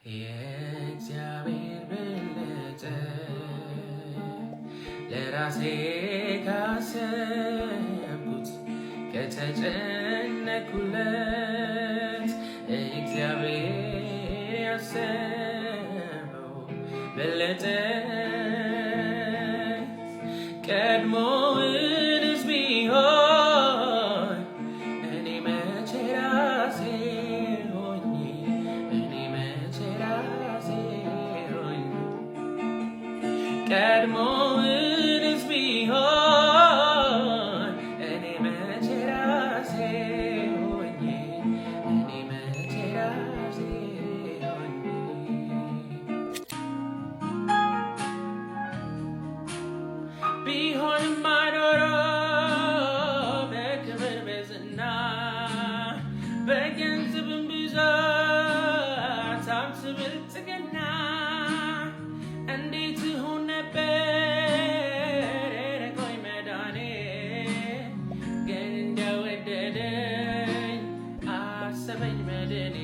የእግዚአብሔር በለጠ ለራሴ ካሰብኩት ከተጨነኩለት እግዚአብሔር ያሰበው በለጠ ቀድሞውንስ ቢሆን እኔ መቼ ራሴ ሆኜ ቀድሞውንስ ቢሆን እኔ መቼ ራሴ ሆኜ ቢሆንም ኖሮ በክብር በዝና በገንዘብም ብዛት ሀብት ብልጽግና እንዴት ይሆን ነበር ርቆኝ መዳኔ ግን እንደወደደኝ አሰበኝ መድኔ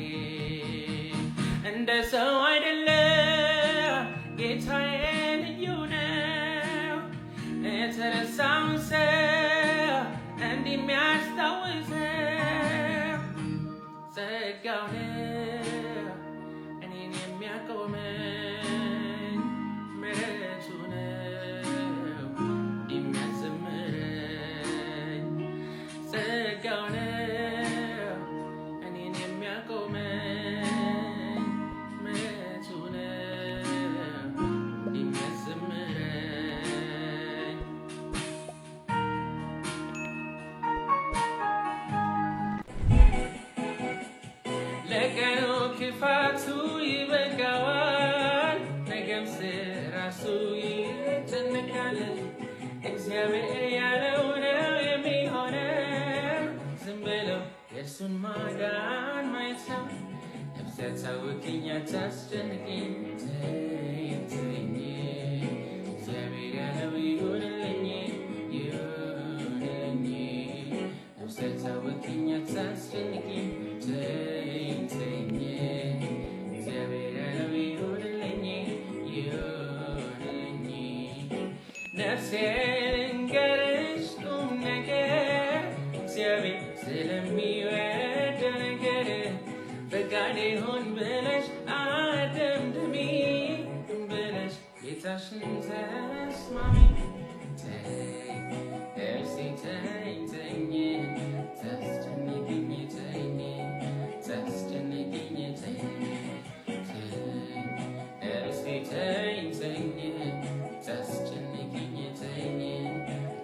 እንደ ሰው አይደለም ጌታዬ ልዩ ነው የተረሳውን ሰው እንዲህ የሚያስታውሰው ጸጋው ነው እኔን የሚያቆመኝ ምሕረቱ ነው የሚያዘምረኝ ጸጋው ነው እኔን የሚያቆመኝ ምሕረቱ ነው የሚያዘምረኝ ለቀኑ ክፋቱ ይበቃዋል ነገም ስራሱ ይጨነቃል እግዚአብሔር ያለው ነው የሚሆነው ዝም ብለው የእርሱን ማዳን ማየት ነው ነፍሴ አታውኪኝ አታስጨንቂኝ ተይኝ እግዚአብሔር ያለው ይሁንልኝ ነፍሴ አታውኪኝ አታስጨንቂኝ ተይኝ እግዚአብሔር ያለው ይሁንልኝ ነፍሴ ልንገርሽ ቁም ነገር እግዚአብሔር ስለሚወድ ነገር ፈቃድ ይሁን ብለሽ አደምድሚ ብለሽ ጌታሽን ተስማሚ እርሴ ተይኝ ታስጨንቂኝ እርሴ ተይኝ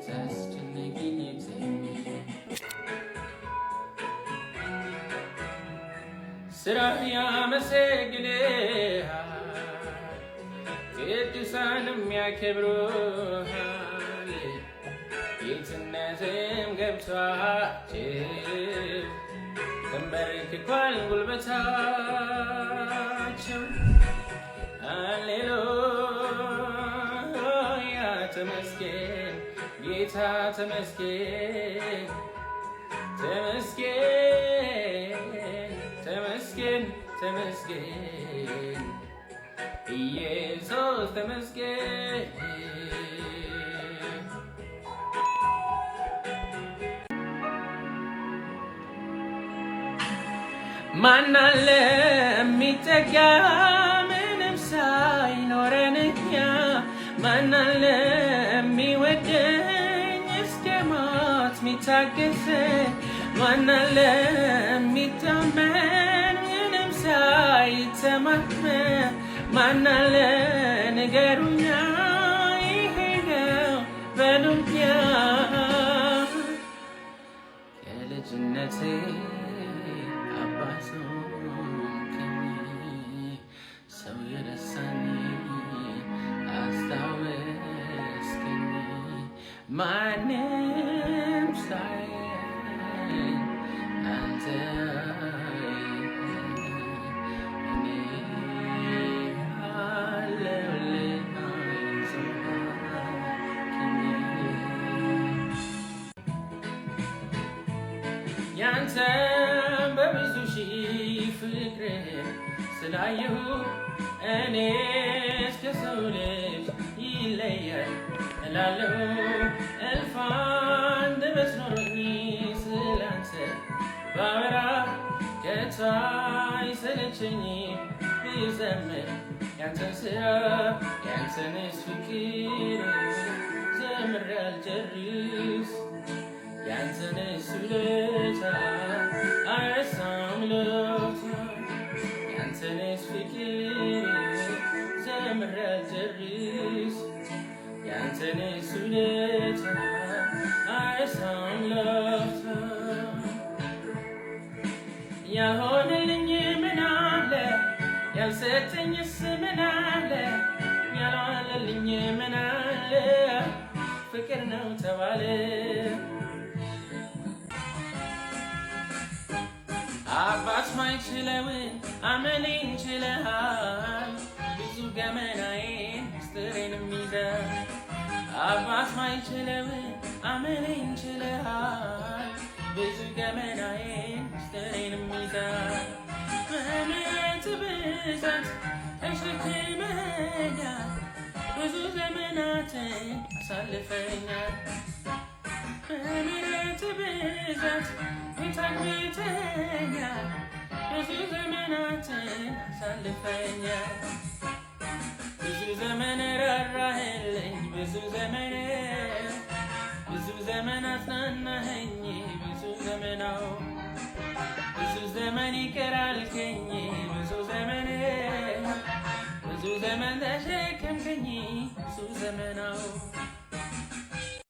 ታስጨንቂኝ ስራህ ያመሰግንሃል ቅዱሳንም ያከብሩሃል ጌትነትም ገብቷቸው ተንበርክኳል ጉልበታቸው ሃሌሉያ ተመስገን ጌታ ተመስገን ተመስገን ኢየሱስ ተመስገን ማን አለ የሚጠጋ ምንም ሳይኖረን እኛ ማን አለ የሚወደኝ እስከ ሞት የሚታገሰን ማን አለ የሚታመን ምንም ሳይተማመን ማን አለ ንገሩኛ ይሄ ነው በሉኛ ከልጅነቴ ሰው የረሳኝ አስታወስከኝ ማንም ሳያየኝ አንተ እኔ አለሁልህ ያንተ በብዙ ሺህ ፍቅር ስላየሁ እኔስ ከሰው ልጅ ይለያል እላለሁ። እልፍ አንደበት ኖሮኝ ስላንተ ባወራ ከቶ አይሰለቸኝም ብዘምር ያንተን ስራ ያንተንስ ፍቅር ዘምሬ አልጨርስ ያንተንስ ውለታ አልረሳም ሎታ ያንተንስ ፍቅር ዘምሬ አልጨርስ ያንተንስ ውለታ አልረሳም ሎታ ያልሆነልኝ ምን አለ ያልሰጠኝስ ምን አለ ያልዋለልኝ ምን አለ ፍቅር ነው ተባለ። አባት ማይችለውን አመሌን ችለሃል ብዙ ገመናዬን ምስጢሬንም ይዘህ አባት ማይችለውን አመሌን ችለሃል ብዙ ገመናዬን ምስጢሬንም ይዘህ በምሕረት ብዛት ተሸክመኸኛል ብዙ ዘመናትን አሳልፈኛል በምሕረት ብዛት ታግተኸኛል ብዙ ዘመናትን አሳልፈኛል ብዙ ዘመን ራራህልኝ ብዙ ዘመን አጽናናኸኝ ብዙ ዘመን ይቅር አልከኝ ብዙ ዘመን ተሸከምከኝ ብዙ ዘመናው